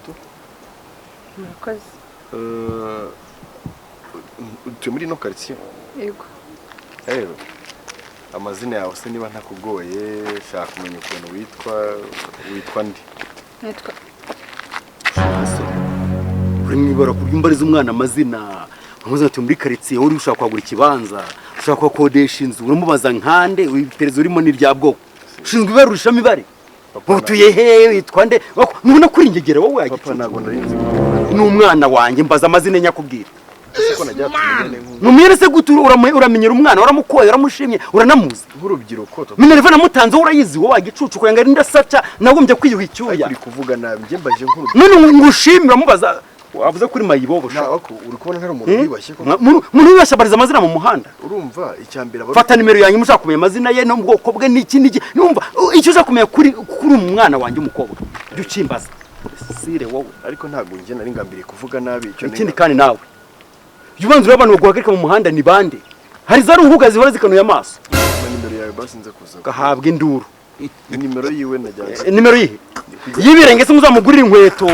tu murakoze utuye muri no quartier yego rero amazina yawe se niba ntakugoye shaka kumenya ukuntu witwa ndi nitwa uri mwibara kuryumbariza umwana amazina nkuze ati muri quartier uri ushaka kwagura ikibanza ushaka kwakodesha inzu uramubaza nkande iperereza urimo ni rya bwoko ushinzwe ibarusha mibare utuye he witwa nde nubona kuri ingegera wowe papa nago ndarinzi n'umwana wanjye mbaza amazina nyakubwira numire se gutura uramenyera umwana uramukoye uramushimye uranamuzi urubyiruko minerva namutanze urayizi wowe wagicucu kwanga rinda saca nagumbye kwiyuha icyuya ari kuvuga nabi nge mbaje nkuru none ngushimira mubaza wavuze kuri mayibobo sha uri kubona ntari umuntu wibashye ko umuntu wibashye abariza amazina mu muhanda urumva icyambere fata nimero yanyu mushaka kumenya amazina ye no mu bwoko bwe n'iki numva icyo ushaka kumenya kuri umwana wanjye umukobwa byo ukimbaza sire wowe ariko ntago nge nari ngambiriye kuvuga nabi icyo ikindi kandi nawe yubanzura abantu baguhagarika mu muhanda ni bande hari za ruhuga zihora zikanuye amaso nimero yawe basinze kuza gahabwa induru nimero yiwe najyanze nimero yihe yibirenge se muzamugurira inkweto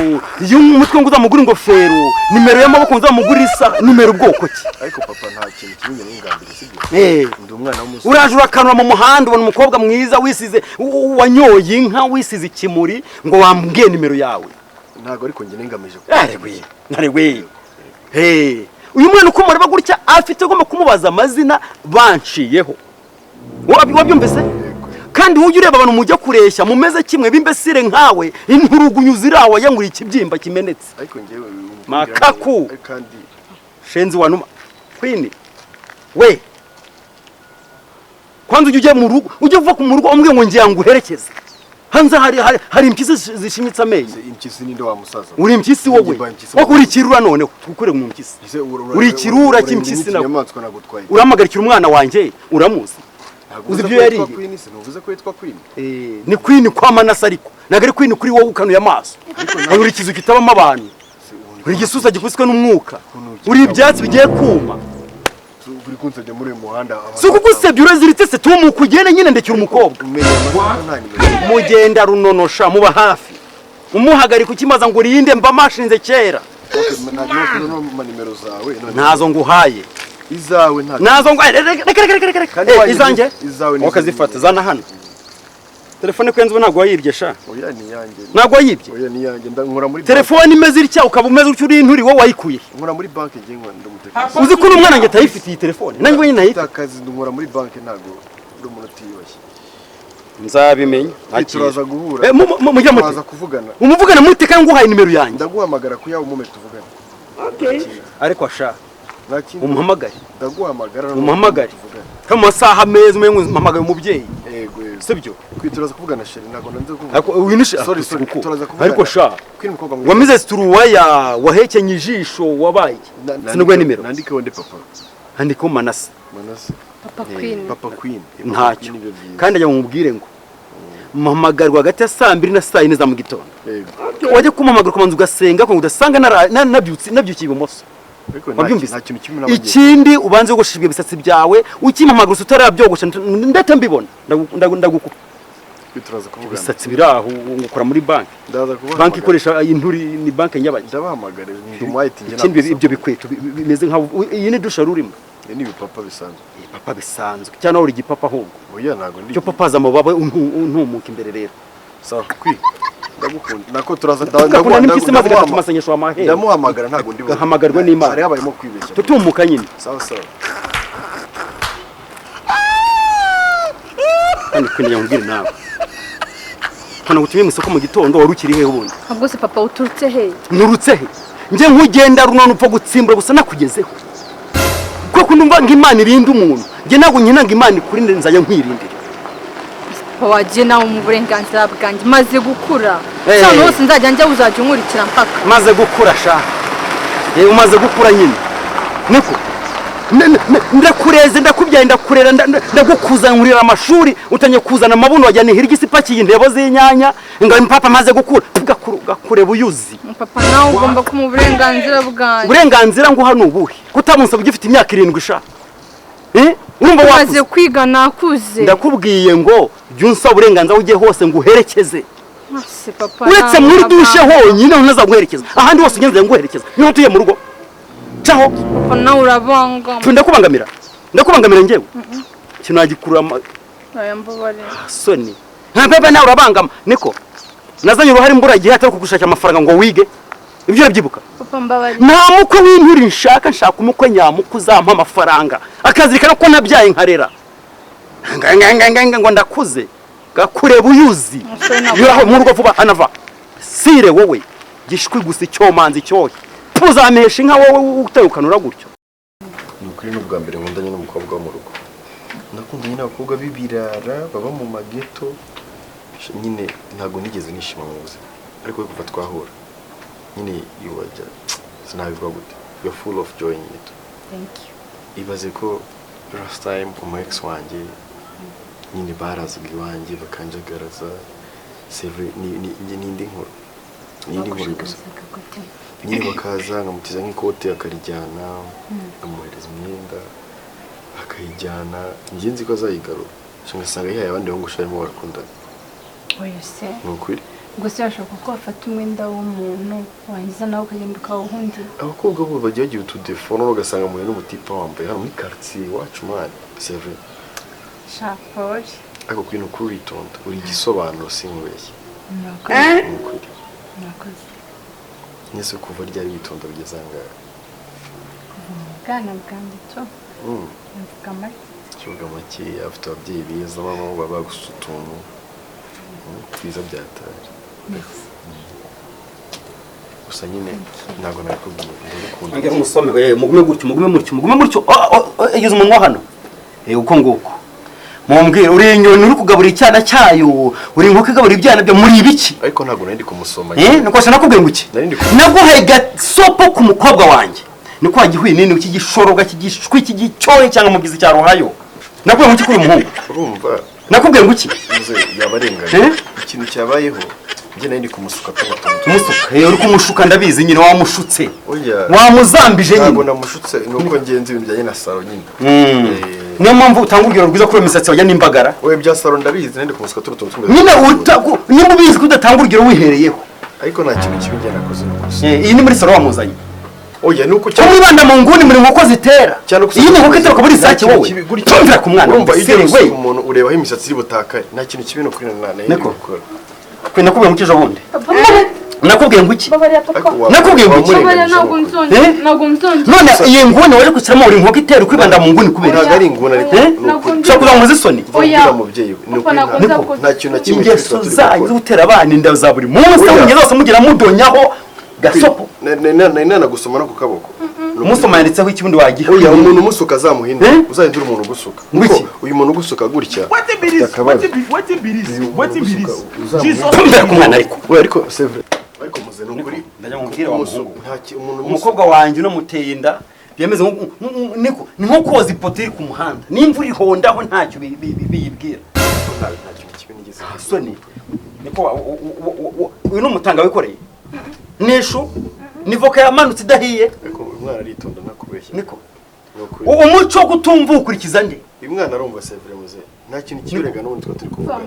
y'umutwe ngo uzamugurira ingofero nimero y'amaboko uzamugurira isa nimero ubwoko ki ariko papa nta kintu kimwe n'ingambire sibyo ndi umwana w'umusore uraje urakanura mu muhanda ubona umukobwa mwiza wisize wanyoye inka wisize ikimuri ngo wambwiye nimero yawe ntago ariko nge ningamije naregwe uyu mwana uko mureba gutya afite agomba kumubaza amazina banciyeho wabyumvise kandi ujye ureba abantu mujya kureshya mumeze kimwe b'imbesire nkawe inturugunyu zirawa yanguriye ikibyimba kimenetse ariko ngewe makaku kandi shenzi wanuma kwini we kwanza ujye mu rugo ujye uva mu rugo umbwiye ngo ngiye nguherekeze hanze hari impyisi zishimitse amenyo impyisi ninde wa musaza uri impyisi wowe uri ikirura noneho tukure mu mpyisi uri ikirura cy'impyisi nawe uramagarikira umwana wanjye uramuzi uzi ibyo yari uvuze ko yitwa Queen ni Queen kwa Manase ariko nagari Queen kuri wowe ukanuye amaso uri ikizu kitabamo abantu uri igisusa gikubiswe n'umwuka uri ibyatsi bigiye kuma uri kunsebya muri uyu muhanda suko gusebya uraziritse se tumuka ugende nyine ndekira umukobwa mugenda runonosha muba hafi umuhagarika ukimaza ngo urinde mba mashinze kera nazo nguhaye izawe nazo ngo reka izanjye wakazifata zana hano telefone kwenze ntabwo wayibye sha oya ni yanjye ntabwo wayibye oya ni yanjye nkora muri telefone imeze irya ukaba umeze utyo uri inturi wowe wayikuye nkora muri banki ngiye nkora ndumutekano uzi ko umwana nge tayifite iyi telefone nanjye wenyine nayita akazi nkora muri banki ntabwo uri umuntu utiyubashye nzabimenya turaza guhura mujya turaza kuvugana umuvugana muri kandi nguhaye nimero yanjye ndaguhamagara ku yawe umume tuvugane ariko asha umuhamagare ndaguhamagara umuhamagare kama masaha meza umenye umuhamagare umubyeyi yego sibyo kwituraza kuvugana sheri ntabwo nanze kuvuga ariko winisha sorry turaza kuvugana ariko sha wamize turuwaya wahekenye ijisho wabaye sinugwe nimero nandikeho nde papa handiko Manase papa Queen ntacyo kandi ajya mumubwire ngo mpamagarwa hagati ya 2 na 4 za mu gitondo wajye kumamagara kumanza ugasenga ko udasanga nabyukiye ibumoso ikindi ubanze gushibwa ibisatsi byawe ukimamagara utarabyogosha ndete mbibona ndagukupa turaza kuvugana ibisatsi biraho ngukora muri banki banki ikoresha inturi ni banki nyabajya ndabahamagara ndumuhayiti nge ikindi ibyo bikweto bimeze nka iyi ni dusha rurimo ni ibipapa bisanzwe ibipapa bisanzwe cyane uri igipapa ahubwo oya ntago ndi cyo papaza amababa untumuka imbere rero sawa kwi ndagukunda nako turaza ndamuhamagara ntago ndi hamagarwe n'Imana ari abayimo kwibeshya tutumuka nyine sawa kandi kwinjira mubwire nawe hano gutumye mu isoko mu gitondo wari ukiri he ubundi ahubwo se papa uturutse he nurutse he nje nkugenda runone upfa gutsimbura gusa nakugezeho kuko ndumva ng'Imana irinde umuntu nje nago nkina ng'Imana kurinde nzajya nkwirindira wagiye nawe mu burenganzira bwanjye maze gukura cyane hose nzajya njya uzajya unkurikira mpaka maze gukura sha umaze gukura nyine niko ndakureze ndakubyaye ndakurera ndagukuzanurira amashuri utanye kuzana amabuno wajyana Regis ipakiye indebo z'inyanya ngo papa maze gukura gakure buyuzi papa nawe ugomba ku mu burenganzira bwanjye uburenganzira ngo hano ubuhe kutamunsa ugifite imyaka 7 sha urumva wakuze kwiga nakuze ndakubwiye ngo jya unsa uburenganzira ujye hose ngo uherekeze Se papa. uretse muri dushe honyine unazaguherekeza ahandi hose ugenze nguherekeza niho tuye mu rugo caho Papa nawe urabanga. ndakubangamira njyewe kinagikura Ayambabare. soni nta bebe nawe urabangama niko nazanye uruhare mbura igihe atari kugushakira amafaranga ngo wige ibyo urabyibuka Papa mbabare. nta mukwe w'inturi nshaka umukwe nyamukwe uzampa amafaranga akazirikana ko nabyaye nkarera ngo ndakuze gakureba uyuzi yuraho mu rugo vuba anava sire wowe gishwi gusa icyomanzi cyohe tuzamesha inka wowe utarukanura gutyo nukuri n'ubwa mbere nkundanye n'umukobwa wo mu rugo nakundanye n'abakobwa b'ibirara baba mu mageto nyine ntabwo nigeze nishima mu buzima ariko kuva twahura nyine iwajya sinabivuga gute you're full of joy in it. Thank you. ibaze ko last time umu ex wanjye nyine barazaga iwanjye bakanjagaraza seve n'indi nkuru gusa nyine bakaza nkamutiza nk'ikote akarijyana nkamuhereza imyenda akayijyana njye nzi ko azayigarura ngasanga yihaye abandi bahungu barimo barakundana Oya se. ni ukuri Gusa yashaka ko afata umwenda w'umuntu wangiza nawe ukagenda ukawuhundi. abakobwa bo bagiye bagira utudefone ugasanga muhe n'umutipa wambaye hano muri quartier iwacu mani seve Shapori. ariko kuri ni ukuri witonda uri igisobanuro sinkubeshye ni ukuri nese kuva ryari witonda bigeze ahangaha Bwana bwanjye cyo. Mvuga make. kivuga make afite ababyeyi beza mama baba bagusa utuntu twiza byataje gusa nyine ntabwo nakubwiye ndagukunda ngera umusome mugume gutyo igeze umunwa hano uko nguko mumbwira uri inyoni uri kugaburira icyana cyayo uri inkoko igaburira ibyana byo muri ibiki ariko ntabwo nari kumusoma nikosa nakubwiye ngo iki naguhaye gasopo ku mukobwa wanjye niko wagihuye nini ukigishoroga kigishwi kigicyoye cyangwa mugizi cya rohayo nakubwiye ngo iki kuri umuhungu urumva nakubwiye ngo iki yabarenganye ikintu cyabayeho njye nari kumusuka kumusuka uri kumushuka ndabizi nyine wamushutse oya wamuzambije nyine ntabwo namushutse nuko ngenzi ibintu bijyanye na saro nyine niyo mpamvu utanga urugero rwiza kuri imisatsi wajya n'imbagara oya bya saro ndabizi nari kumusuka turutuntu tumwe nyine niba ubizi ko udatanga urugero wihereyeho ariko nta kintu kibi njye nakoze nuko iyi ni muri saro wamuzanye oya nuko cyangwa mwibanda mu nguni muri nkoko zitera iyi ni nkoko iteruka muri isake wowe tumvira ku mwana urumva iyo usuka umuntu urebaho imisatsi iri butakare nta kintu kibi no kuri nana gukora kwe nakubwiye ngo ejo bundi nakubwiye ngo iki nakubwiye ngo iki ntabwo nzongera none iyi nguni waje gushyiramo uri nkoko itera ukwibanda mu nguni kubera ntabwo ari inguni ariko ushobora kuza ngo zisoni vugira umubyeyi we nta kintu na kimwe ingeso zanyu zo gutera abana inda za buri munsi aho mugeze hose mugira mudonyaho gasopo nana gusoma no ku kaboko umusoma yanditseho ikibundi wagiye oya umuntu umusuka azamuhinda uzahindura umuntu ugusuka kuko uyu muntu ugusuka gutya tumvira ku mwana ariko oya ariko sevre ariko muze n'ukuri ndajya mubwira wa muhungu umukobwa wanjye unamuteye inda byemeze niko ni nko koza ipoto iri ku muhanda n'imvura ihondaho ntacyo biyibwira nta kintu kibi nigeze soni niko uyu ni umutanga wikoreye nishu ni voka yamanutse idahiye ariko umwana aritonda nakubeshya niko umuco wo kutumva ukurikiza nde uyu mwana arumva sevre muze nta kintu kibirega n'ubundi turi kuvuga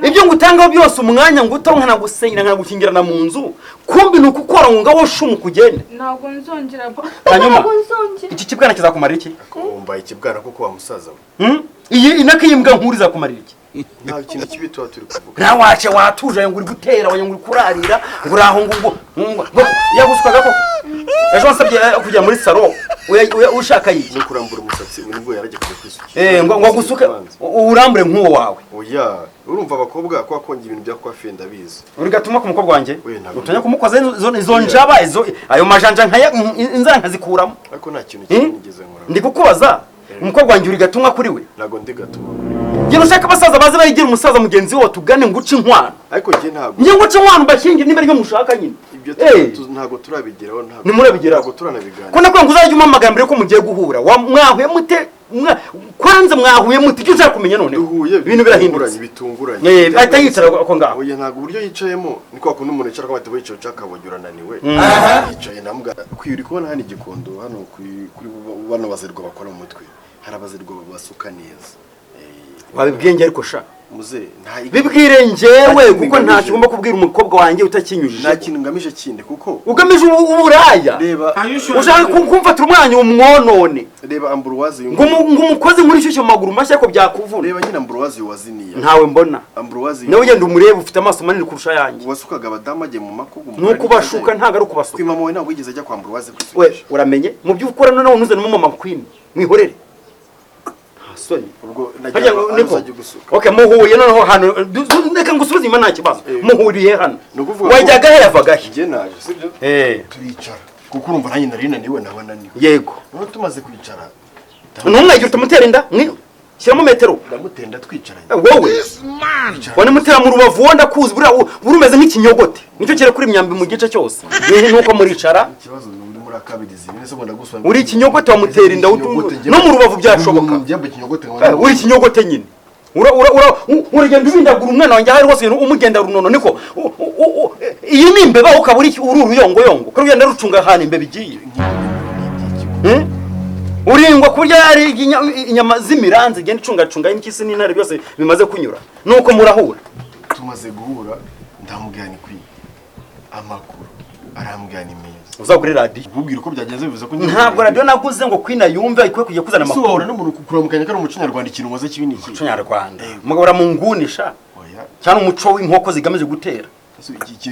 ibyo ngutangaho byose umwanya ngo utonka nagusenyera nkagukingirana mu nzu kumbi nuko ukora ngo ngaho shumu kugende ntabwo nzongera hanyuma iki kibwana kizakumarira iki wumbaye ikibwana kuko wa musaza we iyi inaka yimbwa nkuru izakumarira iki nta kintu kibi tuba turi kuvuga nawace watuje ngo uri gutera ngo uri kurarira uraho ngo yagusukaga ko ejo nsabye kujya muri saro ushaka yiki no kurambura umusatsi nibwo yarajya kwisuka ngo gusuke urambure nk'uwo wawe oya urumva abakobwa kwa kongira ibintu bya kwa fenda bizi uri gatuma ku mukobwa wanjye utonya kumukoza izo njaba ayo majanja nkaya inzara nkazikuramo ariko nta kintu kinigeze nkora ndi kukubaza umukobwa wanjye uri gatumwa kuri we nago ndi gatumwa Gino shaka abasaza baze bayigira umusaza mugenzi wo tugane nguca inkwano ariko je ntago nje nguca inkwano bashinge niba ryo mushaka nyine ibyo ntago turabigeraho ntago ni murabigeraho ntago turanabigana ko nakwe nguzajya umamagara mbere ko mugiye guhura mwahuye mute kwanza mwahuye mute cyo ushaka kumenya none ibintu birahinduranye bitunguranye ahita yicara ko ngaho oya ntago uburyo yicayemo niko akunda umuntu yicara ko bate wicaye cakabogura naniwe yicaye nambwa kwiri kubona hano igikondo hano kuri bano bazirwa bakora mu mutwe hari abazirwa basuka neza wabibwenge ariko sha muze bibwire njyewe kuko nta kigomba kubwira umukobwa wanjye utakinyujije nta kintu ngamije kinde kuko ugamije uburaya reba ushaka kumfatira umwanya umwonone reba Ambroise ngo umukozi muri cyo maguru mashya ko byakuvuna reba nyine Ambroise waziniye ntawe mbona Ambroise nawe ugenda umurebe ufite amaso manini kurusha yanjye wasukaga abadamage mu makugu nuko bashuka ntago ari kubasuka kwimama we ntabwo yigeze ajya kwa Ambroise we uramenye mu byo ukora none ntuzane mu mama queen mwihorere hasoni ubwo najya gusuka okay muhuye noneho hano ndeka ngusubize imana nta kibazo muhuriye hano wajyaga he yavaga he je naje sibyo turicara kuko urumva nanjye narina niwe nabananiwe yego none tumaze kwicara numwe gihe utamutera inda shyiramo metero ndamutenda twicaranye wowe wane mutera mu rubavu wonda kuzi burumeze nk'ikinyogote nicyo kire kuri imyambi mu gice cyose nuko muricara ikibazo ndi muri akabirizi nese bonda guswa uri ikinyogote wamutera inda no mu rubavu byashoboka byambe ikinyogote uri ikinyogote nyine uragenda ubindagura umwana wanjye hari hose umugenda runono niko iyi ni imbeba ukaba uri uruyongoyongo ko rugenda rucunga ahantu imbeba igiye uringwa kurya yari inyama z'imiranzi genda icungacunga n'ikisi n'intare byose bimaze kunyura nuko murahura tumaze guhura ndamugana kwi amakuru arambwani meza uzagure radio ububwira uko byagenze bivuze ko ntabwo radio naguze ngo kwina yumve ikwiye kujya kuzana amakuru so no mu kuramukanya kari umuco nyarwanda ikintu waze kibi niki umuco nyarwanda mugabura mu ngunisha cyane umuco w'inkoko zigamije gutera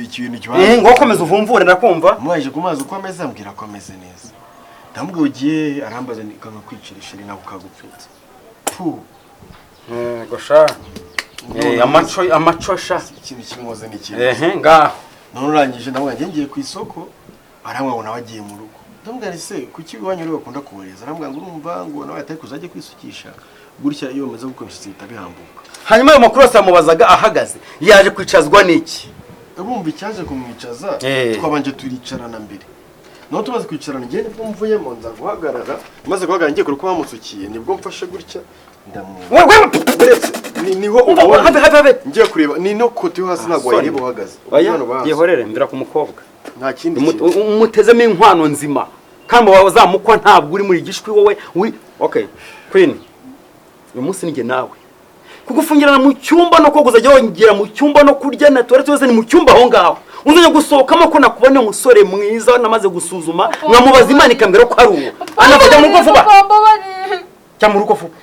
iki bintu kibaye ngo komeza uvumvure nakumva mwaje kumaza uko ameze ambwira ko ameze neza ndamubwiye ugiye arambaza nikanga kwicira ishiri nako kagupfitse gosha amacosha ikintu kimwoze n'ikintu ngaho none urangije ndamubwiye ngiye ku isoko aramwabona wagiye mu rugo ndamubwiye se kuki iwanyu rero bakunda kuboreza arambwira ngo urumva ngo nawe atari kuzajya kwisukisha gutya iyo bamaze gukoresha bitabihambuka hanyuma ayo makuru yose yamubazaga ahagaze yaje kwicazwa n'iki urumva icyaje kumwicaza twabanje turicarana mbere no tumaze kwicarana ngiye nibwo mvuyemo nza guhagarara maze guhagarara ngiye kuruko bamusukiye nibwo mfashe gutya niho ngiye kureba ni no kote yo hasi ntabwo wayireba uhagaze yehorere mbira ku mukobwa nta kindi umutezemo inkwano nzima kandi wazamukwa ntabwo uri muri gishwi wowe okay queen uyu munsi nige nawe kugufungirana mu cyumba no koguza jya wongera mu cyumba no kurya na toilette yose ni mu cyumba aho ngaho uzanye gusohokamo ko nakubona umusore mwiza namaze gusuzuma nkamubaza Imana ikambera ko ari uwo anafata mu rugo vuba cya mu rugo vuba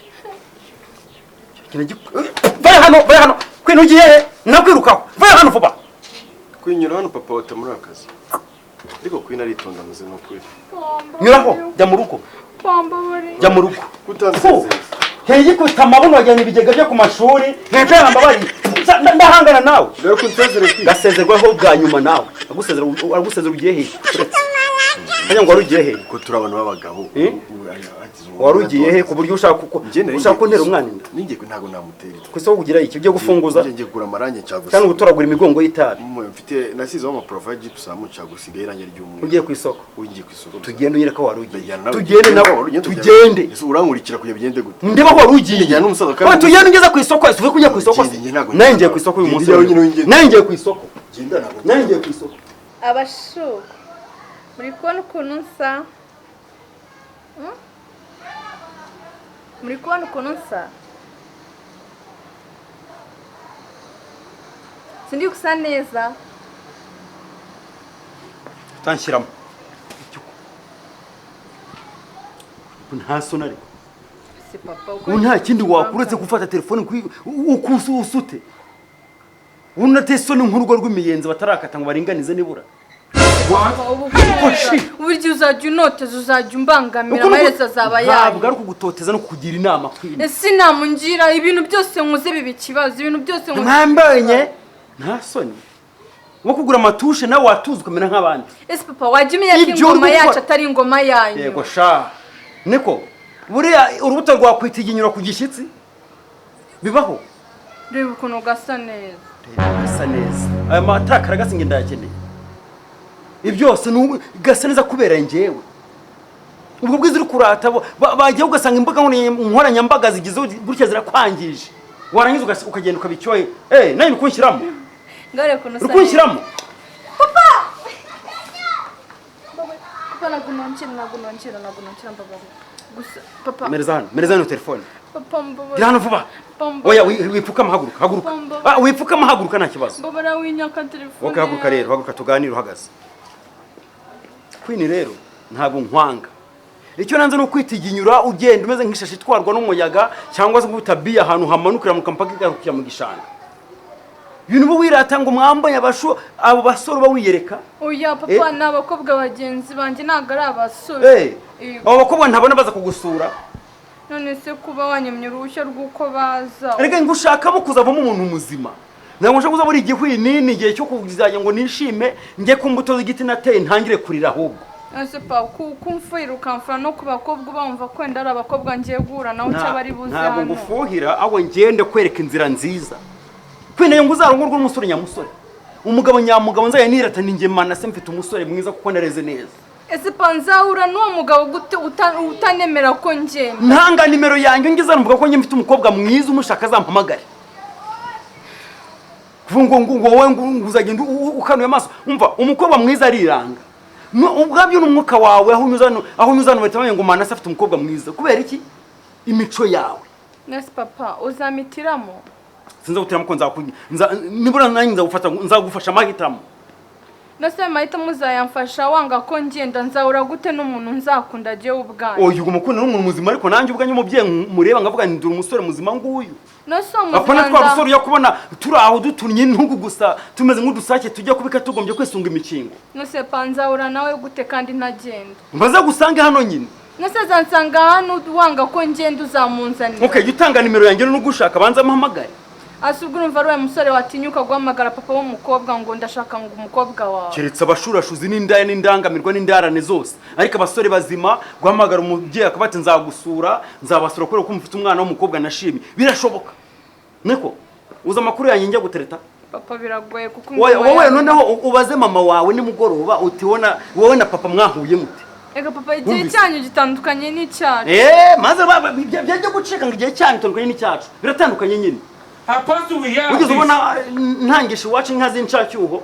vaya hano kwino ugiye he nakwirukaho vaya hano vuba kwinyura hano papa wata muri akazi ariko kwina aritonda muze no kuri nyuraho jya mu rugo jya mu rugo kutanzeze heye kutamabona wajyana ibigega byo ku mashuri ntacyo mbabari ndahangana nawe rero kuntezere kwi gasezerwaho bwa nyuma nawe agusezera ugiye he ngo warugiye he ko turabana b'abagabo warugiye he ku buryo ushaka kuntera umwana inda ninge ntago namutera kwese kugira iki byo gufunguza ngiye kugura amarange ncagusa cyangwa gutoragura imigongo y'itabi mfite nasizeho ama profile gyps amucagusiga irange ry'umwe ugiye ku isoko ugiye ku isoko tugende unyereka warugiye tugende nawo tugende ese urankurikira kuye bigende gute ndeba ko warugiye njyana n'umusaza kandi tugende ngeza ku isoko ese kujya ku isoko nanjye ku isoko uyu munsi nanjye ku isoko genda nabo nanjye ku isoko abashu muri kubona ukuntu nsa muri kubona ukuntu nsa sindi gusa neza tanshyiramo nta sona ariko si papa nta kindi wakuretse gufata telefone usute unate soni nk'urugo rw'imiyenzi batarakata ngo baringanize nibura uburyo uzajya unoteza uzajya umbangamira amaherezo azaba yayo ntabwo ari ukugutoteza no kukugira inama kwini ese namungira ibintu byose nkuze biba ikibazo ibintu byose nkuze mwambanye nta soni wo kugura amatushe nawe watuza ukamera nk'abandi ese papa wajya umenya ko ingoma yacu atari ingoma yanyu yego sha niko buriya urubuto rwakwita iginyura ku gishyitsi bibaho reba ukuntu gasa neza gasa neza aya matakara gasinge ndayakeneye ibyose gasa neza kubera njyewe ubwo bwiza uri kurata bagiye ugasanga imbuga nkoranyambaga zigize gutya zirakwangije warangiza ukagenda ukabicyoye nawe nukunshyiramo rukunshyiramo papa nagunonkera mbabare gusa papa mereza hano telefone papa mbabara gira hano vuba oya wipfukama haguruka wipfukama haguruka nta kibazo mbabara winyaka telefone okay haguruka rero haguruka tuganire uhagaze Queen rero ntago nkwanga icyo nanze no kwitiginyura ugenda umeze nk'ishashi itwarwa n'umuyaga cyangwa se gutabiya ahantu hamanukira mu kampaka igarukira mu gishanga ibintu bo wirata ngo mwambaye abo basoro bawiyereka oya papa n'abakobwa bagenzi banje ntago ari abasore abo bakobwa ntabona baza kugusura none se kuba wanyemye uruhushya rw'uko baza erega ngo ushakamo kuzavamo umuntu muzima ntabwo nshaka kuza buri igihwinini igihe cyo kuzajya ngo nishime njye ku mbuto z'igiti nateye ntangire kurira ahubwo ese pa kumfuhira ukamfura no ku bakobwa bumva ko wenda ari abakobwa ngiye guhura nawe cyaba ari buze hano ntabwo ngufuhira aho ngende kwereka inzira nziza kwineye ngo uzarongorwe n'umusore nyamusore umugabo nyamugabo nzaye nirata ninjye Manase mfite umusore mwiza kuko nareze neza ese pa nzahura n'uwo mugabo gute utanemera ko ngenda ntanga nimero yanjye ngize mvuga ko njye mfite umukobwa mwiza umushaka azampamagare ngo wowe nguzagenda ukanuye amaso umva umukobwa mwiza ariranga ubwabyo n'umwuka wawe aho unyuzana bahita ngo Manase afite umukobwa mwiza kubera iki imico yawe nese papa uzamitiramo sinza gutiramo ko nibura nanjye nzagufasha amahitamo nase amahitamo uzayamfasha wanga ko ngenda nzahura gute n'umuntu nzakunda agiye ubwanjye oya umukunda n'umuntu muzima ariko nanjye ubwanjye umubyeyi mureba ngavuga ndi umusore muzima nguyu nase umuzima apana twabusore yo kubona turi aho dutunye intugu gusa tumeze nk'udusake tujya kubika tugombye kwisunga imikingo nase pa nzahura nawe gute kandi ntagenda mbaza gusange hano nyine nase zansanga hano wanga ko ngenda uzamunzanira okay utanga nimero yanjye n'ugushaka banza mpamagare asubwo urumva ari umusore watinyuka guhamagara papa w'umukobwa ngo ndashaka ngo umukobwa wawe keretse abashurashuzi n'indaya n'indangamirwa n'indarane zose ariko abasore bazima guhamagara umubyeyi akabati nzagusura nzabasura kubera ko mfite umwana w'umukobwa nashimye birashoboka niko uza amakuru yanjye njya gutereta papa biragoye kuko wowe noneho ubaze mama wawe nimugoroba utibona wowe na papa mwahuye mute ega papa igihe cyanyu gitandukanye n'icyacu maze byajya gucika ngo igihe cyanyu gitandukanye n'icyacu biratandukanye nyine ugeze ubona ntangisha iwacu inka z'incacyuho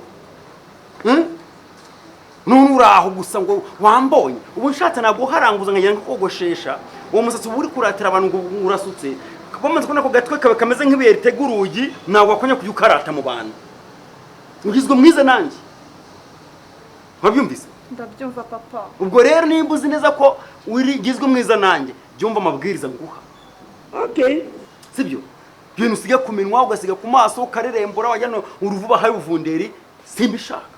none uraho gusa ngo wambonye ubu nshatse ntabwo uharanguza nkagira ngo kogoshesha uwo musatsi uba uri kuratira abantu ngo urasutse bamaze kubona ko gatwe kawe kameze nk'ibuye ritega urugi ntabwo wakonya kujya ukarata mu bantu ugizwe mwiza nanjye wabyumvise ndabyumva papa ubwo rero nimba uzi neza ko ugizwe mwiza nanjye byumva amabwiriza nguha sibyo ibintu usiga ku minwa ugasiga ku maso ukarerembura wajyana uruvuba hari uvunderi simbishaka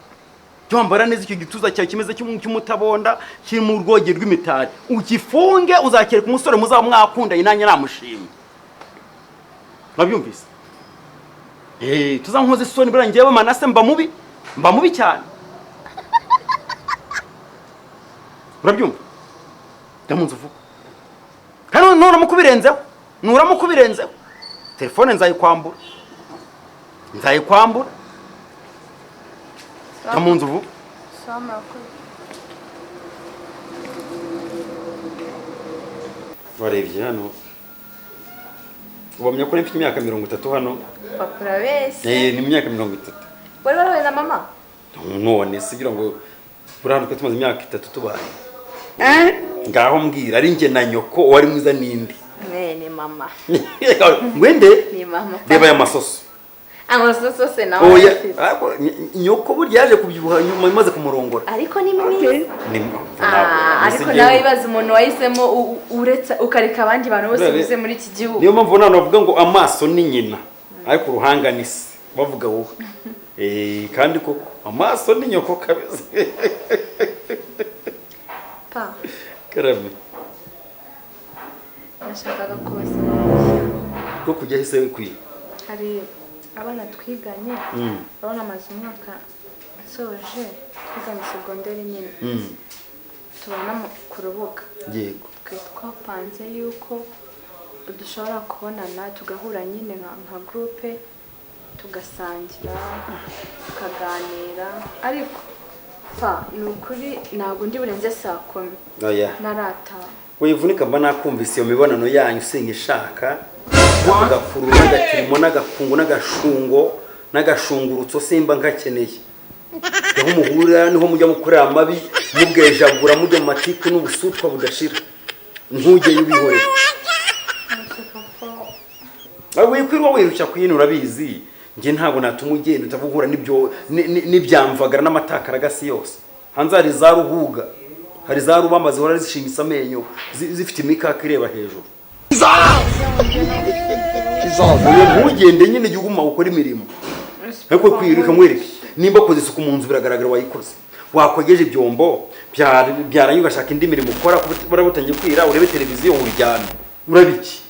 cyambara neza icyo gituza cyawe kimeze cy'umutabonda kiri mu rwoge rw'imitari ugifunge uzakereka umusore muzaba mwakunda inanye namushimye nabyumvise tuzankoze isoni bura ngewe Manase mba mubi cyane urabyumva ndamunze vuba kandi nuramukubirenzeho telefone nzayikwambura ndamunze vuba warebye hano ubamenya ko mfite imyaka 30 hano papa urabeshye ni imyaka 30 wari warawe na mama none sigira ngo burano ko tumaze imyaka 3 tubaye ngaho mbwira ari nge na nyoko wari mwiza nindi ni mama mwende ni mama reba ya masoso amasoso se nawe oya nyoko burya yaje kubyibuha nyuma imaze kumurongora ariko ni mimi ariko nawe ibaza umuntu wahisemo uretse ukareka abandi bantu bose bize muri iki gihugu niyo mpamvu none bavuga ngo amaso ni nyina ariko uruhanga ni se bavuga wowe kandi koko amaso ni nyoko kabeze pa karame nashakaga kubaza ko kujya hise kwi hari abana twiganye babona amaze umwaka asoje twiganye segonderi nyine tubona ku rubuga yego twapanze yuko dushobora kubonana tugahura nyine nka groupe tugasangira tukaganira ariko pa ni ukuri ntabwo ndi burenze saa 10 narataha wivunika mba nakumvise iyo mibonano yanyu usenga ishaka n'agakurura n'agatirimo n'agakungu n'agashungurutso simba nkakeneye aho muhurira niho mujya mukorera amabi mubwejagura mujya mu matiku n'ubusutwa budashira ntujye ubihore wikwirwa wirushya kwino urabizi nge ntabwo natuma ugenda utavuhura n'ibyamvagara n'amatakaragasi yose hanze hari za ruhuga hari za rubamba zihora zishimisa amenyo zifite imikaka ireba hejuru ntugende nyine igihugu mu gukora imirimo ariko kwiruka mwereke nimba koze isuku mu nzu biragaragara wayikoze wakogeje ibyombo byaranye ugashaka indi mirimo ukora barabutangiye kwira urebe televiziyo uryame urabiki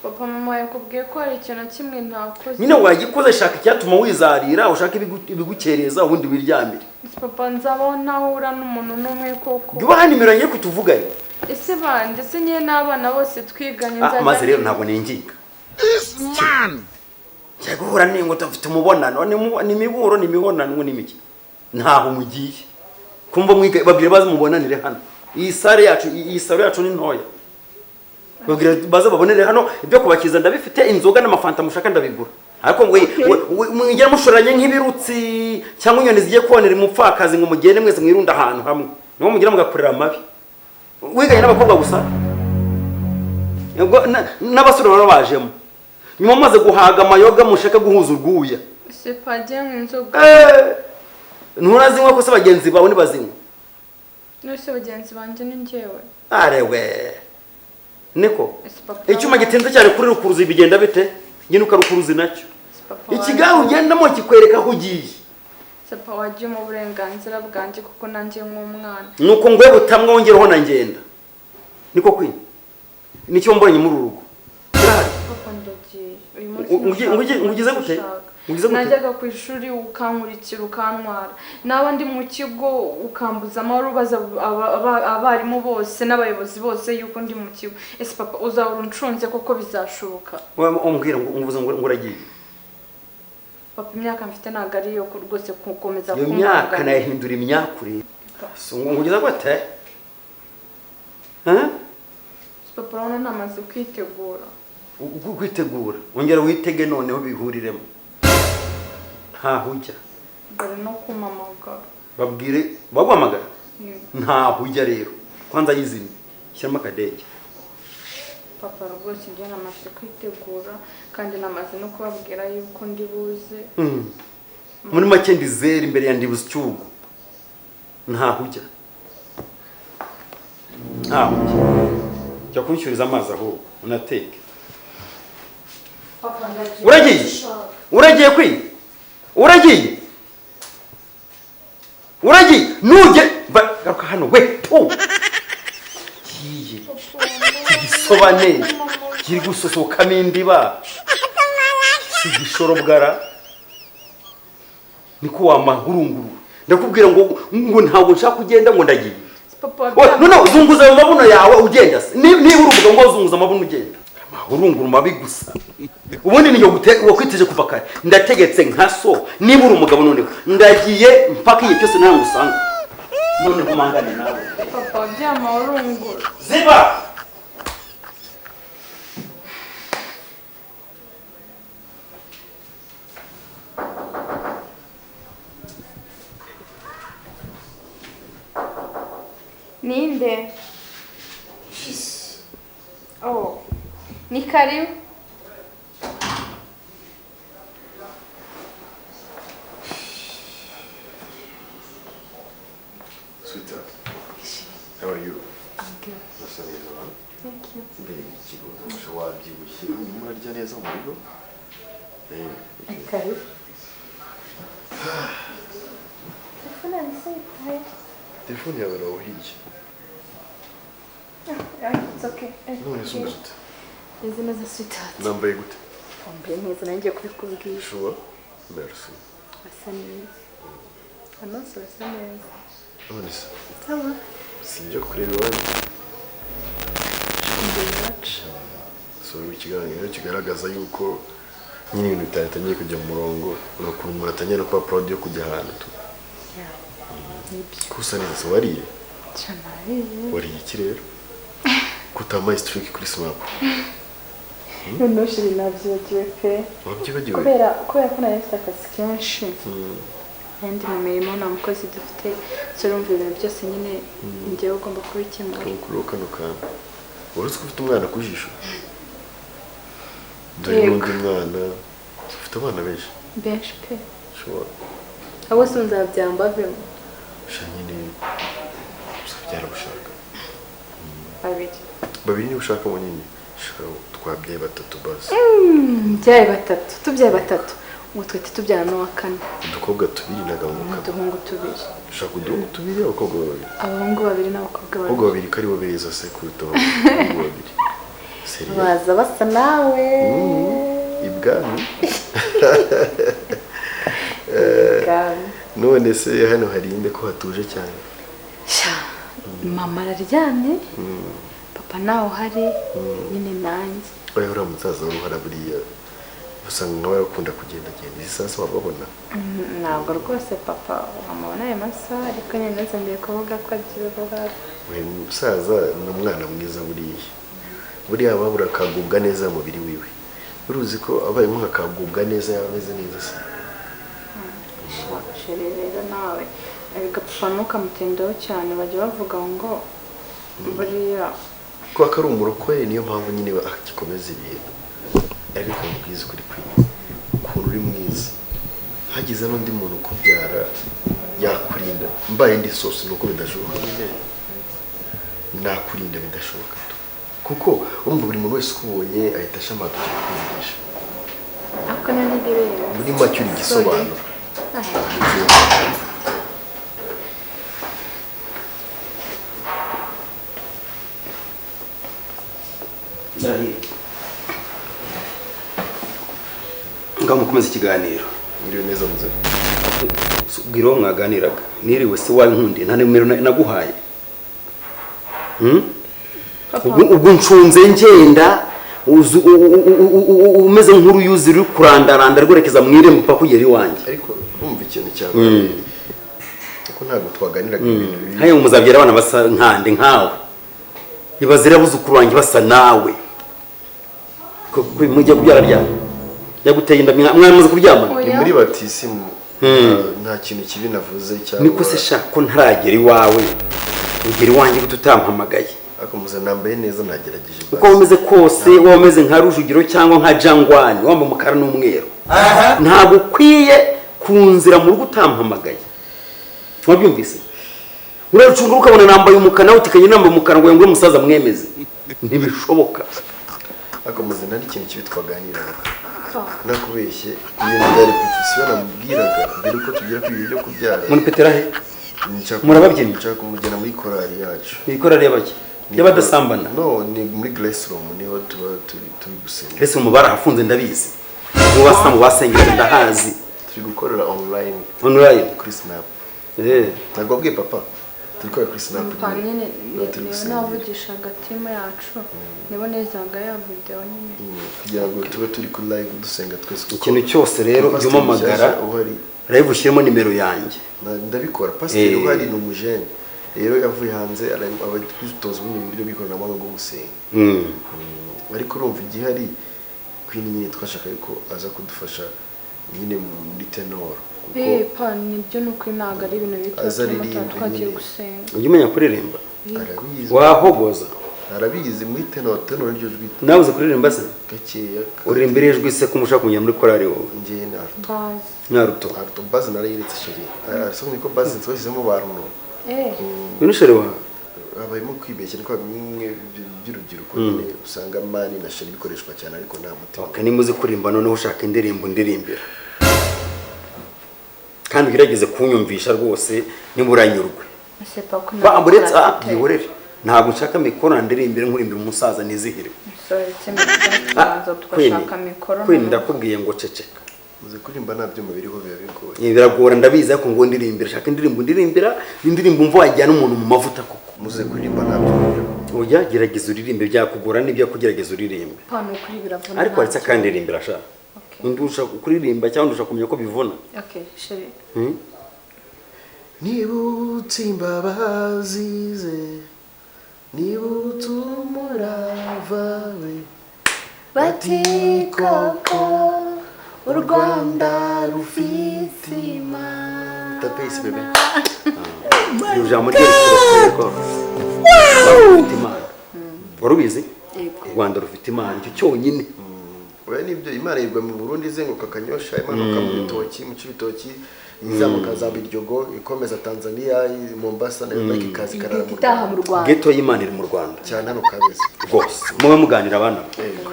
papa mama yakubwiye ko hari ikintu kimwe ntakoze nyine wagikoze shaka icyatuma wizarira ushaka ibigukereza ubundi wiryamire papa nzabaho ntahura n'umuntu n'umwe koko duba hano nimero ngiye kutuvuganye ese bande se nyine n'abana bose twiganye maze rero ntabwo ninginga guhura n'ingo tufite umubonano ni imiburo ni imibonano n'imiki ntaho mugiye kumva babwire baze mubonanire hano iyi sare yacu ni ntoya babwire baze babonere hano ibyo kubakiza ndabifite inzoga n'amafanta mushaka ndabigura ariko mwigera mushoranye nk'ibirutsi cyangwa inyoni zigiye konera umupfakazi ngo mugende mwese mwirunda ahantu hamwe niho mugira mugakorera amabi wiganye n'abakobwa gusa n'abasore baba bajemo nyuma maze guhaga amayoga mushaka guhuza urwuya se pajyanywe inzoga nturazinywa ko se bagenzi bawe ntibazinywa nose bagenzi banjye ni njyewe arewe niko icyuma gitinze cyane kuri rukuruzi bigenda bite ngene ukarukuruzi nacyo ikigaho ugendamo kikwereka aho ugiye papa wagiye mu burenganzira bwanjye kuko nanjye nk'umwana nuko ngwe butamwa wongereho na ngenda niko kwi nicyo mbonye muri urugo papa ndagiye uyu munsi gute najyaga ku ishuri ukankurikira ukantwara naba ndi mu kigo ukambuza amahoro ubaza abarimu bose n'abayobozi bose yuko ndi mu kigo ese papa uzahora uncunze koko bizashoboka umbwira ngo uragiye papa imyaka mfite ntabwo ari iyo rwose gukomeza iyo myaka nayihindura imyakure ngugeza gute papa urabona namaze kwitegura kwitegura wongera witege noneho bihuriremo ntaho ujya bari no kumamagara babwire baguhamagara ntaho ujya rero kwanza yizimye shyiramo akadege papa rwose njye namaze kwitegura kandi namaze no kubabwira yuko ndi buze muri make ndi zeri imbere ya ndibuze icyugu ntaho ujya ntaho ujya jya kunshyuriza amazi aho unateke uragiye kwi uragiye nujye garuka hano we kiye gisobane kiri gusosokamo indiba si gishorobwara niko wamahurunguru ndakubwira ngo ntabwo nshaka kugenda ngo ndagiye none zunguza mu mabuno yawe ugenda niba uruvuga ngo zunguza amabuno ugenda amahurunguru mabi gusa ubundi niyo wakwitije kuva kare ndategetse nka so niba uri umugabo noneho ndagiye mpaka igihe cyose ntabwo usanga none kumangane nawe papa by'amahurunguru ziba ninde ni karibu Sweetheart, how are you? I'm good. Thank you. Murarya neza mu rugo? Karibu. Telefone yanjye telefone yawe irahuhiye. It's okay. None se umeze ute? Nzi neza sweetheart. Nambaye gute? Wambaye neza nanjye kubikubwira. Sure. Merci. Asa neza. Anonsi asa neza. None se? Sawa. Sinjya kureba iwanyu. Iwacu. So ikiganiro kigaragaza yuko nyine ibintu bitatangiye kujya mu murongo ukuntu umuntu atangiye no kuba proud yo kujya ahantu. Kusa neza wariye? Cyane. Wariye iki rero? Kutamaye streak kuri snap. Noneho shiri nabyibagiwe pe. Wabyibagiwe? Kubera ko nari mfite akazi kenshi. Kandi mu mirimo nta mukozi dufite so urumva ibintu byose nyine njyewe ugomba kubikemura. Kano kantu. uretse ko ufite umwana ku jisho dore n'undi mwana ufite abana benshi pe abo se nzabyamba bavemo nyine uzabyara ushaka babiri niba ushaka nyine twabyaye 3 basi byaye 3 tubyaye 3 ubu twite tubyara no wa 4 udukobwa 2 n'agahungu uduhungu 2 ushaka uduhungu 2 abakobwa 2 abahungu 2 n'abakobwa 2 kari bo beza se kuruta abahungu 2 baza basa nawe ibwami none se hano harinde ko hatuje cyane mama araryamye papa nawe hari nyine nanjye oya uriya musaza w'uruhara buriya usanga nkawe akunda kugenda izi sasa wababona ntabwo rwose papa wamubona ayo masaha ariko nyine nazongeye kuvuga ko agiye uruhara uyu musaza ni umwana mwiza buriya babura akagubwa neza umubiri wiwe uruzi ko abaye nk'akagubwa neza yaba ameze neza se rero nawe agapfa ntukamutindaho cyane bajya bavuga ngo buriya kuko ari umurokore niyo mpamvu nyine akikomeza ibintu ariko mubwiza ukuri ukuntu uri mwiza hagize n'undi muntu ukubyara yakurinda mbaye ndi sosi nuko bidashoboka nakurinda bidashoboka kuko urumva buri muntu wese ukubonye ahita ashamaga kwigisha ariko nanigire muri make uri igisobanuro ngaho mukomeze ikiganiro ngiriwe neza muze ubwira uwo mwaganiraga niriwe se wankundiye nta nimero naguhaye ubwo ncunze ngenda umeze nk'uruyuzi ruri kurandaranda rwerekeza mu irembo paka kugera iwanjye ariko urumva ikintu cyawe kuko ntabwo twaganiraga ibintu bibi hayo muzabyara abana basa nkande nkawe ibazira abuzukuru wanjye basa nawe mujya kubyara ryane yaguteye inda mwamaze kuryamana ni muri batisimu nta kintu kibi navuze cyangwa niko se shaka ko ntaragera iwawe ugera iwanjye gute utampamagaye ariko muze nambaye neza nagerageje uko wameze kose wameze nka rujugiro cyangwa nka jangwani wambaye umukara n'umweru ntabwo ukwiye kunzira mu rugo utampamagaye wabyumvise uracunga ukabona nambaye umukara nawe utikanye nambaye umukara ngo yangwe umusaza mwemeze ntibishoboka ariko muze nari ikintu kibi twaganiraga nakubeshye ibintu bya repetition namubwiraga mbere ko tugira kwiga byo kubyara muri petera he murababyinnyi nshaka kumujyana muri korali yacu ni korali y'abaki y'abadasambana no ni muri Grace Room niho tuba turi gusenga Grace Room barahafunze ndabizi mu basamu basengera ndahazi turi gukorera online kuri Snap ntabwo bwiye papa turi gukora kuri Snap nyine navugishaga timu yacu nibo nezaga ya video nyine kugira ngo tube turi kuri live dusenga twese ikintu cyose rero byumamagara live ushyiremo nimero yanjye ndabikora pasiteri uhari ni umujene rero yavuye hanze abatoza ibintu by'ikoranabuhanga ngo gusenga ariko urumva igihe ari kwini nyine twashaka yuko aza kudufasha nyine muri tenor pa nibyo nuko ntago ari ibintu bitatu twagiye gusenga ujye umenya kuririmba arabizi wahogoza arabizi muri tenor ryo jwi nawe uzi kuririmba se gakeya uririmba ijwi se ko mushaka kumenya muri korali wowe njye naruto bazi narayiretse sheri arasomye ko bazi twashyizemo baruno binushere wawe abayemo kwibeshya niko bimwe by'urubyiruko nyine usanga mani na sheri bikoreshwa cyane ariko nta mutima okay nimuze kuririmba noneho ushaka indirimbo ndirimbira kandi ugerageze kunyumvisha rwose nimuranyurwe bamburetse yiborere ntabwo nshaka mikoro ndirimbire nkurimbira umusaza nizihire kwini ndakubwiye ngo ceceka muze kuririmba nta byuma biriho biba bigoye biragora ndabizi ariko ngo ndirimbira shaka ndirimbira indirimbo mva wajyana umuntu mu mavuta koko muze kuririmba nta byuma ujya gerageza uririmbe byakugora n'ibyo kugerageza uririmbe ariko aretse kandi ndirimbira shaka ndusha kuririmba cyangwa ndusha kumenya ko bivuna nibutse imbabazi ze nibutse umurava we bati koko u Rwanda rufite imana tapesi bebe ijambo ryo rufite imana warubizi u Rwanda rufite imana icyo cyonyine oya nibyo imana yirwa mu Burundi izenguka Kanyosha imanuka mu bitoki mu Cibitoki izamuka za Biryogo ikomeza Tanzania Mombasa na Yobe ikazi karara mu Rwanda geto y'Imana iri mu Rwanda cyane hano Kabeza rwose mube muganira abana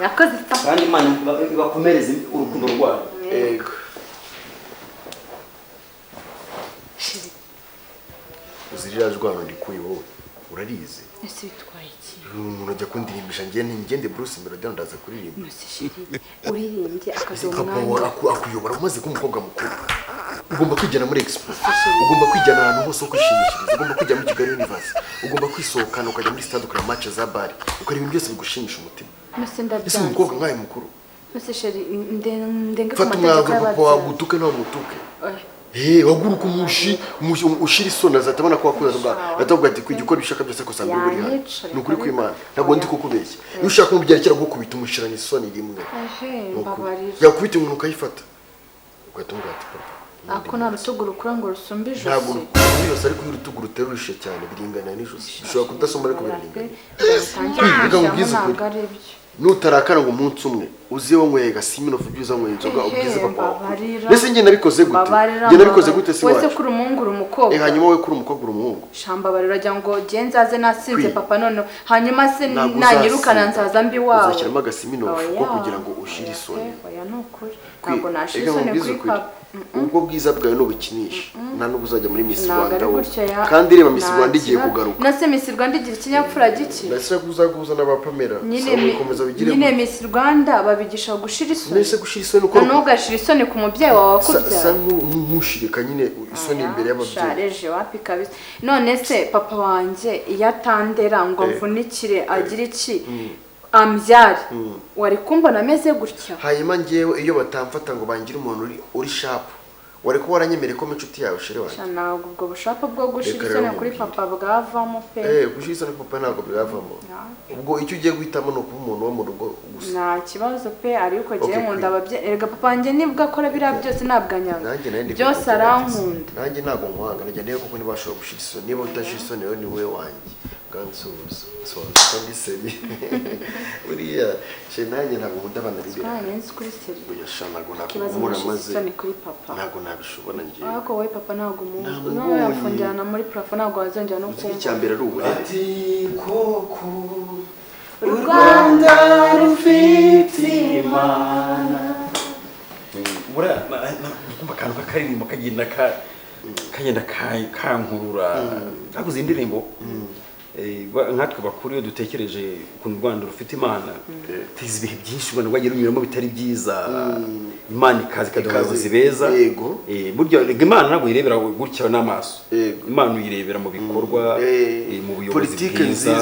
yakoze kandi Imana ibakomereze urukundo rwayo yego uzirira jwano ndikuye wowe urarize ese bitwaye iki umuntu ajya kundirimbisha ngende Bruce Melody ndaza kuririmba uririmbye akazo umwanya akuyobora umaze kumukobwa mukuru ugomba kwijyana muri expo ugomba kwijyana ahantu hose kwishimishiriza ugomba kujya mu Kigali Universe ugomba kwisohokana ukajya muri stade ukora match za bar ukora ibintu byose bigushimisha umutima ese umukobwa nkaye mukuru ese sheri ndenge fata umwanzuro papa wagutuke no mutuke waguruka ushira isoni azatabona ko wakuza bwa atavuga ati kwigikora bishaka byose ko sambi buri hano nukuri kw'Imana ntabwo ndi kukubeshya iyo ushaka umubyarikira gukubita umushiranye isoni rimwe yakubita umuntu ukayifata ugatunga ati papa ako na rutugu rukura ngo rusumbe ijosi ntabwo yose ariko y'urutugu ruterushe cyane biringana n'ijosi ushobora kudasoma ariko biringana nutarakara ngo umunsi umwe uzi wo nyweye gasimino fubyuza nyweye inzoga ubwize papa mbese njye nabikoze gute njye nabikoze gute si wacu wese kuri umuhungu umukobwa hanyuma we kuri umukobwa uri umuhungu shamba barira jya ngo genzaze nasinze papa none hanyuma se nanyirukana nzaza mbi wawe uzashyiramo agasimino ko kugira ngo ushire isoni oya nukuri ntabwo nashira isoni kuri papa ubwo bwiza bwawe n'ubukinisha nta nubwo uzajya muri Miss Rwanda kandi reba Miss Rwanda igiye kugaruka nase Miss Rwanda igira ikinyapfura giki nase kuzaguza n'abapamera nyine Miss Rwanda babigisha gushira isoni nese gushira isoni uko ntugashira isoni ku mubyeyi wawe wakubyara sa nk'umushirika nyine isoni imbere y'ababyeyi shareje wapi kabisa none se papa wanje iyo atandera ngo mvunikire agira iki ambyari wari kumbona ameze gutya hanyuma ngewe iyo batamfata ngo bangira umuntu uri sharp wari ko waranyemere ko inshuti yawe shere wanjye ntabwo ubwo bushapa bwo gushira isoni kuri papa bwavamo pe gushira isoni papa ntabwo bwavamo ubwo icyo ugiye guhitamo no kuba umuntu wo mu rugo gusa nta kibazo pe ariko giye nkunda ababyeyi erega papa wanjye nibwo akora biriya byose nabwanyanga byose arankunda nanjye ntabwo nkwanga najya niyo kuko ntibashobora gushira isoni niba utashira isoni rero ni we wanjye gansubiza kandi seri uriya cye nanjye ntabwo nkunda abana bibiri nzi kuri seri uyashanago ntabwo maze kuri papa ntabwo nabishobora ngiye ariko wowe papa ntabwo umuzi nawe yafungirana muri plafond ntabwo wazongera no kumva icyambere ari uburere ati koko u Rwanda rufite imana buriya kumva akantu k'akaririmbo kagenda kankurura kaguze indirimbo nkatwe bakuru iyo dutekereje ukuntu u Rwanda rufite imana tuzi ibihe byinshi u Rwanda rwagiye runyuramo bitari byiza imana ikaduha abayobozi beza burya imana ntabwo yirebera gutya n'amaso imana uyirebera mu bikorwa mu buyobozi bwiza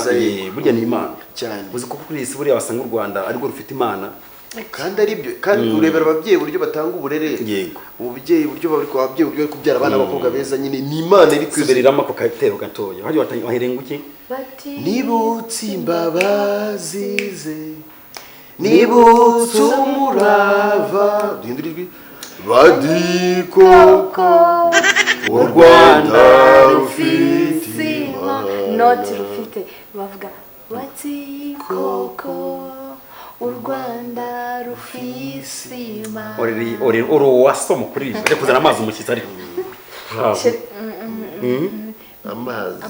burya ni imana uzi ko kuri iyi si buriya basanga u Rwanda arirwo rufite imana kandi ari byo kandi urebera ababyeyi uburyo batanga uburere ububyeyi uburyo bari ku babyeyi uburyo bari kubyara abana b'abakobwa beza nyine ni imana iri kwizubiriramo ako katero gatoya hajya waherenga iki nibutse imbabazi ze nibutse umurava duhindurijwe badikoko u Rwanda rufite noti rufite bavuga badikoko u Rwanda rufisima ori wasoma kuri je kuzana amazi umushyitsi ari amazi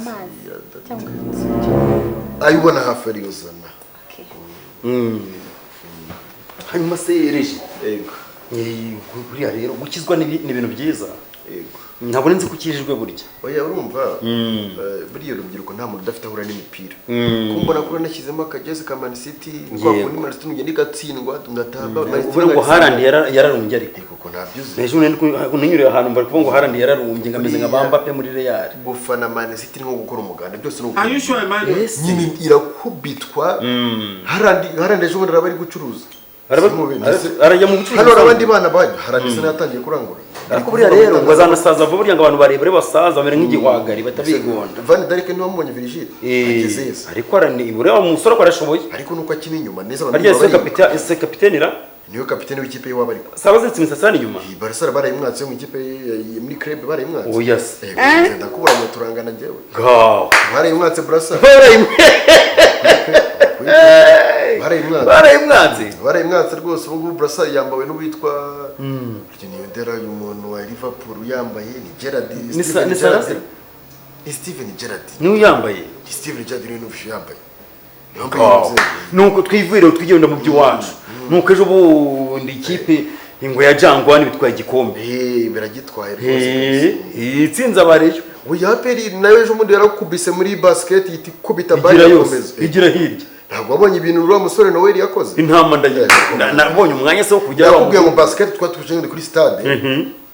ayubona hafi ari uzana hanyuma se Regis buriya rero gukizwa ni ibintu byiza ntabwo nzi kukijijwe burya oya urumva buriya urubyiruko nta muntu udafite ahura n'imipira kumbona kuri nashyizemo akagezi ka Man City ngo kuri Man City ngende gatsindwa ngatamba ubwo ngo Haaland yararumbye ariko kuko nabyuze nejo ninyuriye ahantu mbari kuvuga ngo Haaland yararumbye ngameze nka Mbappe muri Real gufana Man City nko gukora umuganda byose no nyine irakubitwa Haaland ejo bundi arabari gucuruza arajya mu bucuruzi hano abandi bana baje harandise natangiye kurangura ariko buriya rero ngo azanasaza vuba burya ngo abantu barebare basaza bamere nk'igihwagari batabigonda Van Dijk niwe wamunye Virgil ageze ariko arani buriya umusore ko arashoboye ariko nuko akina inyuma neza se kapiteni ra niyo kapiteni w'ikipe y'uwa bari saba zitse imisasani inyuma Barca barayimwatse mu ikipe muri club barayimwatse oh yes ndakubura turangana njyewe gaw barayimwatse Barca barayimwatse rwose. Ubu ngubu Brasa yambawe n'uwitwa Niyondera, uyu muntu wa Liverpool yambaye ni Gerard, ni Sarasi, ni Steven Gerrard niwe yambaye, Steven Gerrard niwe n'ubushu yambaye. Nuko twivire twigenda mu by'iwacu. Nuko ejo bundi ikipe ingo ya Jangwani bitwaye igikombe. Biragitwaye rwose. Itsinze abareyo. Oya peri nawe ejo mundi yarakubise muri basket yiti kubita bari yakomeza. Igira hirya. Ntabwo wabonye ibintu uriya musore Noel yakoze. Intama nabonye umwanya se wo kujya yakubwiye mu basket twatuje kuri stade.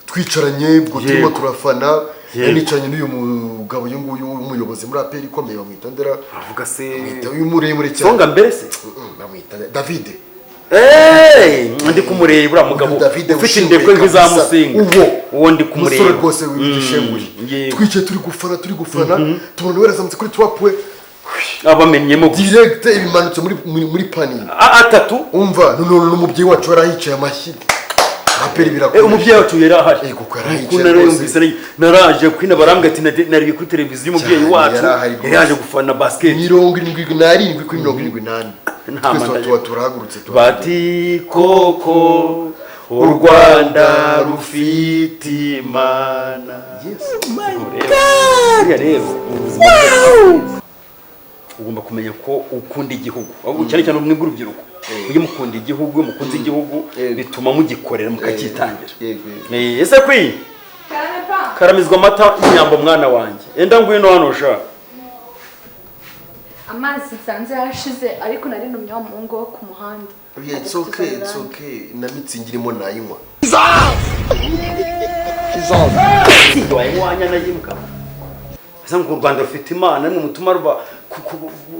Twicaranye bwo turimo turafana. Yanicanye n'uyu mugabo y'unguyu umuyobozi muri aperi ikomeye bamwitondera. Avuga se uyu muremure cyane. Songa mbere se. Bamwitondera David. Ndi kumureba uriya mugabo ufite indekwe nk'izamusinga. Uwo ndi kumureba. Musore rwose w'igishenguri. Twicaye turi gufana. Tubona werazamutse kuri trap we. Abamenyemo direct ibimanutse muri pani. Atatu. Umva n'umubyeyi wacu yarahicaye amashyi. Aperi birakora. Umubyeyi wacu yarahaje. Kuko yarahicaye. Naraje kwina barambwa ati nari kuri televiziyo umubyeyi wacu yaje gufana basket 77 kuri 78. Twese turahagurutse bati koko u Rwanda rufite Imana. Yes my God. Rero ugomba kumenya ko ukunda igihugu, cyane cyane umwe bw'urubyiruko. Ujye mukunda igihugu, mukunze igihugu bituma mugikorera mukakitangira. Ese kwi karamizwa amata Nyambo mwana wanjye. Enda ngwino hano sha. Amazi nsanze yarashize ariko nari numye wa muhungu wo ku muhanda. It's okay. Na mitsingirimo nayinywa. Wanya nayimuka. Asa ngo u Rwanda rufite Imana ni umutuma ruba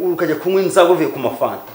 ukajya kunywa inzago uvuye ku mafanta.